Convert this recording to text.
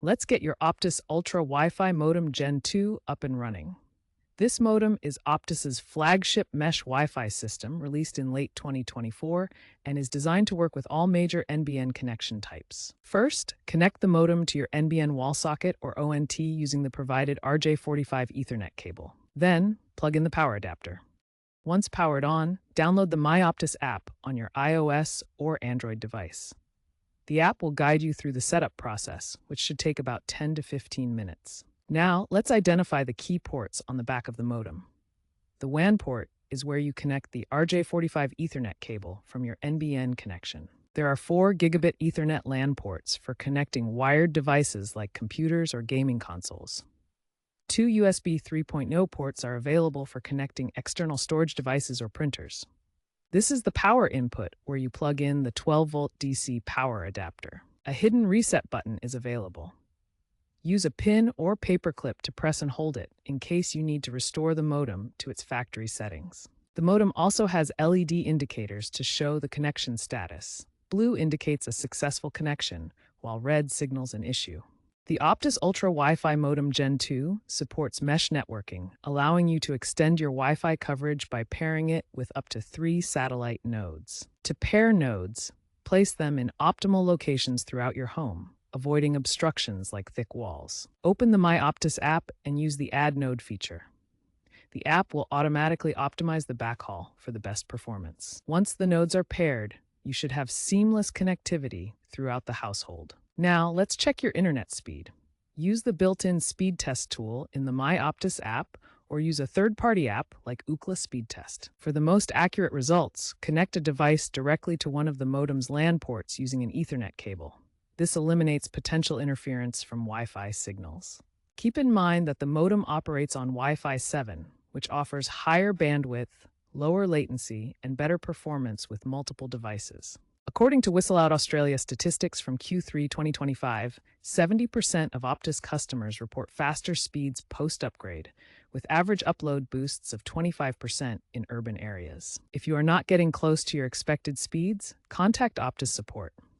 Let's get your Optus Ultra Wi-Fi modem Gen 2 up and running. This modem is Optus's flagship mesh Wi-Fi system released in late 2024 and is designed to work with all major NBN connection types. First, connect the modem to your NBN wall socket or ONT using the provided RJ45 Ethernet cable. Then, plug in the power adapter. Once powered on, download the My Optus app on your iOS or Android device. The app will guide you through the setup process, which should take about 10 to 15 minutes. Now, let's identify the key ports on the back of the modem. The WAN port is where you connect the RJ45 Ethernet cable from your NBN connection. There are 4 gigabit Ethernet LAN ports for connecting wired devices like computers or gaming consoles. 2 USB 3.0 ports are available for connecting external storage devices or printers. This is the power input where you plug in the 12-volt DC power adapter. A hidden reset button is available. Use a pin or paperclip to press and hold it in case you need to restore the modem to its factory settings. The modem also has LED indicators to show the connection status. Blue indicates a successful connection, while red signals an issue. The Optus Ultra Wi-Fi modem Gen 2 supports mesh networking, allowing you to extend your Wi-Fi coverage by pairing it with up to 3 satellite nodes. To pair nodes, place them in optimal locations throughout your home, avoiding obstructions like thick walls. Open the My Optus app and use the Add Node feature. The app will automatically optimize the backhaul for the best performance. Once the nodes are paired, you should have seamless connectivity throughout the household. Now, let's check your internet speed. Use the built-in speed test tool in the My Optus app or use a third-party app like Ookla Speed Test. For the most accurate results, connect a device directly to one of the modem's LAN ports using an Ethernet cable. This eliminates potential interference from Wi-Fi signals. Keep in mind that the modem operates on Wi-Fi 7, which offers higher bandwidth, lower latency, and better performance with multiple devices. According to Whistleout Australia statistics from Q3 2025, 70% of Optus customers report faster speeds post-upgrade, with average upload boosts of 25% in urban areas. If you are not getting close to your expected speeds, contact Optus support.